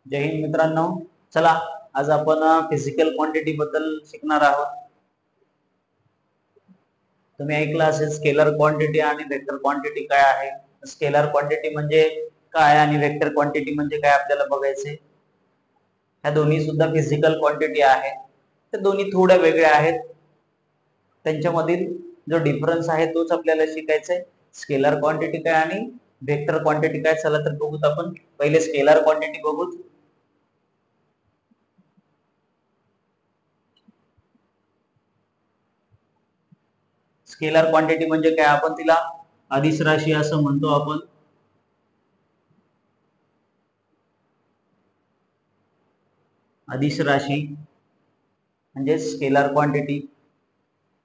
जय हिंद मित्रांनो. चला, आज आपण फिजिकल क्वांटिटी बद्दल शिकणार आहोत. तुम्ही ऐकलं असेल स्केलर क्वांटिटी आणि वेक्टर क्वांटिटी काय आहे. स्केलर क्वांटिटी म्हणजे काय आणि वेक्टर क्वांटिटी म्हणजे काय आपल्याला बघायचे. ह्या दोन्ही सुद्धा फिजिकल क्वांटिटी आहेत. त्या दोन्ही थोड्या वेगळ्या आहेत. त्यांच्यामधील जो डिफरन्स आहे तोच आपल्याला शिकायचा आहे. स्केलर क्वांटिटी काय आणि वेक्टर क्वांटिटी काय. चला तर बघूत आपण. पहिले स्केलर क्वांटिटी बघूत. स्केलर क्वांटिटी म्हणजे काय, आपण तिला अदिश राशी असं म्हणतो आपण. अदिश राशी म्हणजे स्केलर क्वांटिटी.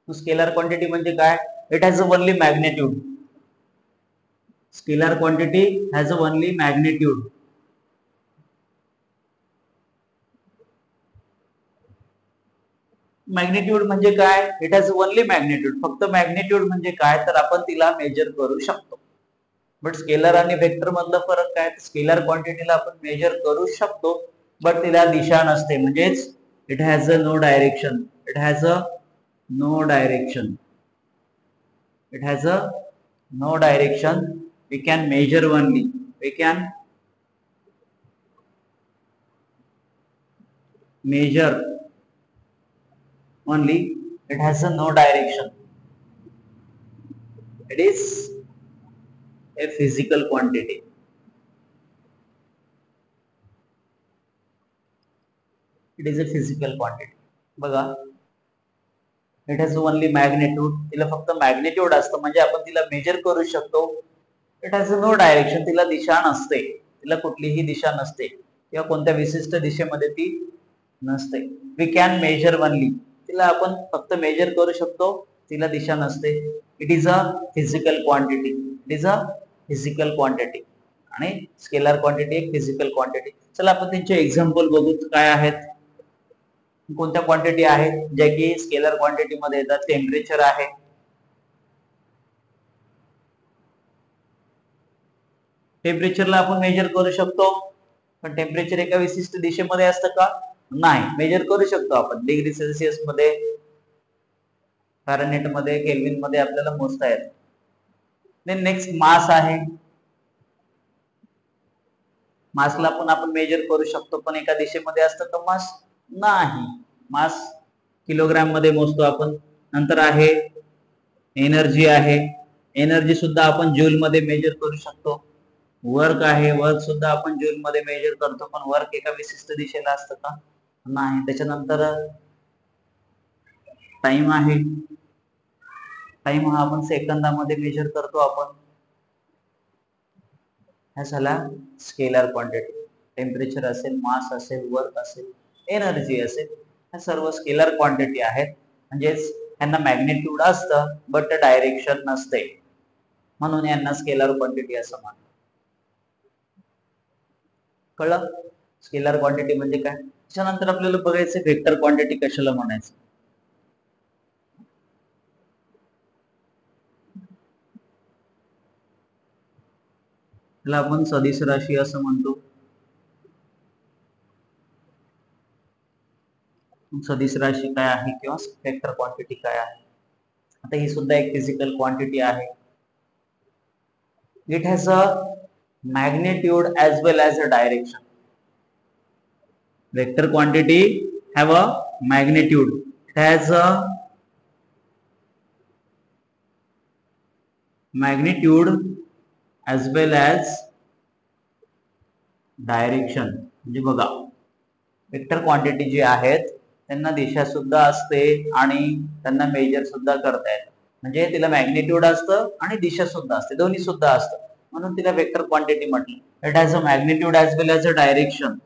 स्केलर क्वांटिटी म्हणजे काय, it has only magnitude. Scalar quantity has only magnitude. Magnitude म्हणजे काय, इट हॅज ओनली मॅग्नेट्यूड. फक्त मॅग्नेट्यूड म्हणजे काय, तर आपण तिला मेजर करू शकतो. बट स्केलर आणि वेक्टर मधला फरक काय, स्केलर क्वांटिटीला आपण मेजर करू शकतो बट तिला दिशा नसते. म्हणजेच it has a no direction. It has a no direction. It has a no direction. We can measure only. We can measure only. It has a no direction. It is a physical quantity. It is a physical quantity. बघा, it has only magnitude. तिला फक्त magnitude असतं म्हणजे आपण तिला measure करू शकतो. It has no direction. तिला दिशा नसते. तिला कुठलीही दिशा नसते किंवा कोणत्या विशिष्ट दिशेमध्ये ती नसते. We can measure only. तिला आपण फक्त मेजर करू शकतो. तिला दिशा नसते. It is a physical quantity. It is a physical quantity. आणि स्केलर क्वांटिटी एक फिजिकल क्वांटिटी. चला आपण त्यांचे एक्झाम्पल बघू काय आहेत. कोणत्या क्वांटिटी आहेत ज्या की स्केलर क्वांटिटी मध्ये येतात. टेम्परेचर आहे. टेम्परेचरला आपण मेजर करू शकतो पण टेम्परेचर एका विशिष्ट दिशेमध्ये असतं का, नाही. मेजर करू शकतो आपण डिग्री सेल्सिअस मध्ये, फॅरनहीट मध्ये, केल्विन मध्ये आपल्याला मोजता येतं. देन नेक्स्ट मास आहे. मासला पण आपण मेजर करू शकतो पण एका दिशेमध्ये असतं का मास, नाही. मास किलोग्राम मध्ये मोजतो आपण. नंतर आहे एनर्जी आहे. एनर्जी सुद्धा आपण जूल मध्ये मेजर करू शकतो. वर्क आहे. वर्क सुद्धा आपण जूल मध्ये मेजर करतो पण वर्क एका विशिष्ट दिशेला असतं का, नाही. त्याच्यानंतर टाइम आहे. टाइम हा आपण सेकंदामध्ये मेजर करतो आपण. ह्या झाला स्केलर क्वांटिटी. टेम्परेचर असेल, मास असेल, वर्क असेल, एनर्जी असेल, ह्या सर्व स्केलर क्वांटिटी आहेत. म्हणजेच यांना मॅग्नेट्यूड असतं बट डायरेक्शन नसते, म्हणून यांना स्केलर क्वांटिटी असं म्हणतात. कळलं स्केलर क्वांटिटी म्हणजे काय. त्याच्यानंतर आपल्याला बघायचं वेक्टर क्वांटिटी कशाला म्हणायचं. त्याला आपण सदिश राशी असं म्हणतो. सदिश राशी काय आहे किंवा वेक्टर क्वांटिटी काय आहे. आता ही सुद्धा एक फिजिकल क्वांटिटी आहे. It has a magnitude as well as a direction. Vector quantity have a magnitude. It has a magnitude as well as direction. म्हणजे बघा, वेक्टर क्वांटिटी जी आहेत त्यांना दिशा सुद्धा असते आणि त्यांना मेजर सुद्धा करता येतं. म्हणजे तिला मॅग्निट्यूड असतं आणि दिशा सुद्धा असते, दोन्ही सुद्धा असतं, म्हणून तिला वेक्टर क्वांटिटी म्हटलं. It has a magnitude as well as a direction.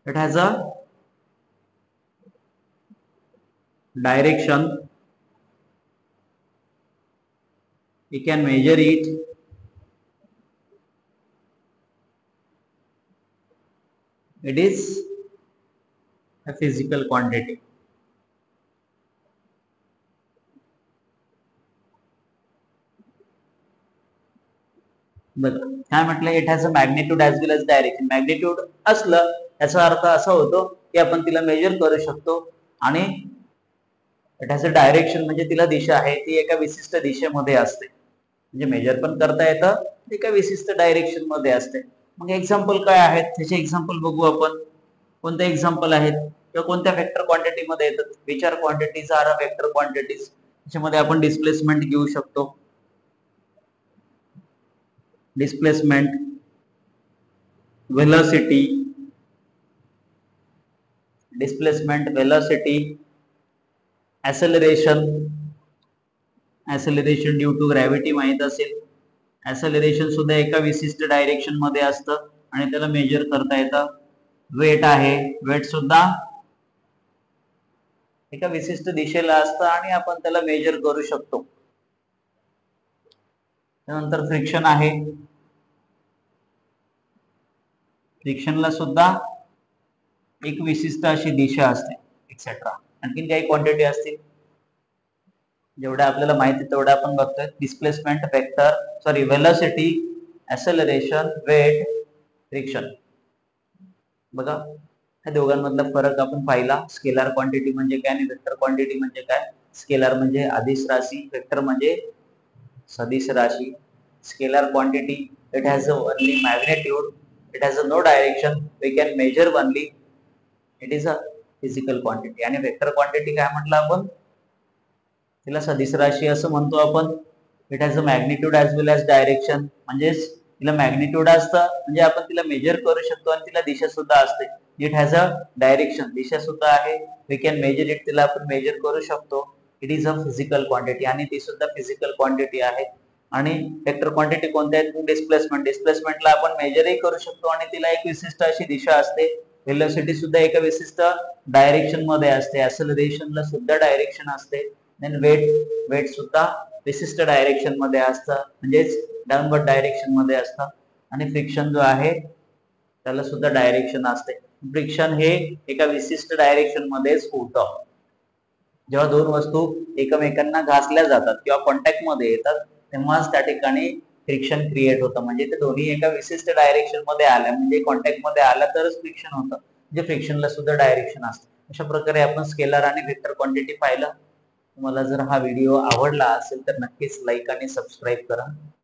It has a direction. We can measure it. It is a physical quantity. बघा काय म्हटलं, it has a magnitude as well as direction. Magnitude असलं याचा अर्थ असा होतो की आपण तिला मेजर करू शकतो, आणि इट हॅज अ डायरेक्शन म्हणजे तिला दिशा आहे, ती एका विशिष्ट दिशेमध्ये असते. म्हणजे मेजर पण करता येतं, एका विशिष्ट डायरेक्शन मध्ये असते. मग एक्झाम्पल काय आहेत त्याचे एक्झाम्पल बघू आपण. कोणते एक्झाम्पल आहेत किंवा कोणत्या वेक्टर क्वांटिटी मध्ये येतात. Which are quantities are vector quantities. त्याच्यामध्ये आपण डिस्प्लेसमेंट घेऊ शकतो. Displacement, velocity, acceleration. Acceleration due to gravity माहित असेल. ऍक्सेलरेशन सुद्धा एका विशिष्ट डायरेक्शन मध्ये असतं आणि त्याला मेजर करता येतं. वेट आहे, वेट सुद्धा एका विशिष्ट दिशेला असतं आणि आपण त्याला मेजर करू शकतो. त्यानंतर फ्रिक्शन आहे. फ्रिक्शनला सुद्धा एक विशिष्ट अशी दिशा असते, एक्सेट्रा. आणखीन काही क्वांटिटी असतील जेवढ्या आपल्याला माहिती तेवढ्या आपण बघतोय. Displacement, vector sorry velocity, acceleration, weight, friction. बघा ह्या दोघांमधला फरक आपण पाहिला. स्केलर क्वांटिटी म्हणजे काय आणि वेक्टर क्वांटिटी म्हणजे काय. स्केलर म्हणजे अदिश राशी, वेक्टर म्हणजे सदिश राशी. Scalar quantity, it has only magnitude, it has no direction, we can measure only, it is a physical quantity. आणि वेक्टर क्वांटिटी काय म्हटलं आपण, तिला सदिश राशी असं म्हणतो आपण. It has a magnitude as well as direction. म्हणजेच तिला मॅग्निट्यूड असतं म्हणजे आपण तिला मेजर करू शकतो आणि तिला दिशा सुद्धा असते. इट हॅज अ डायरेक्शन, दिशा सुद्धा आहे. वी कॅन मेजर इट, तिला आपण मेजर करू शकतो. It is a physical quantity आणि ती सुद्धा फिजिकल क्वांटिटी आहे. आणि वेक्टर क्वांटिटी कोणत्या आहेत. डिस्प्लेसमेंट, डिस्प्लेसमेंटला आपण मेजरही करू शकतो आणि तिला एक विशिष्ट अशी दिशा असते. व्हेलोसिटी सुद्धा एका विशिष्ट डायरेक्शन मध्ये असते. ऍक्सेलरेशनला सुद्धा डायरेक्शन असते. देन वेट सुद्धा विशिष्ट डायरेक्शन मध्ये असतं, म्हणजेच डाऊनवर्ड डायरेक्शन मध्ये असतं. आणि फ्रिक्शन जो आहे त्याला सुद्धा डायरेक्शन असते. फ्रिक्शन हे एका विशिष्ट डायरेक्शन मध्येच होतं. जेव्हा दोन वस्तू एकमेकांना घासल्या जातात किंवा कॉन्टॅक्ट मध्ये येतात तेव्हाच त्या ठिकाणी फ्रिक्शन क्रिएट होतं. म्हणजे ते दोन्ही एका विशिष्ट डायरेक्शन मध्ये आल्या, म्हणजे कॉन्टॅक्ट मध्ये आला तरच फ्रिक्शन होतं. म्हणजे फ्रिक्शनला सुद्धा डायरेक्शन असतं. अशा प्रकारे आपण स्केलर आणि वेक्टर क्वांटिटी पाहिलं. तुम्हाला जर हा व्हिडिओ आवडला असेल तर नक्कीच लाईक आणि सबस्क्राईब करा.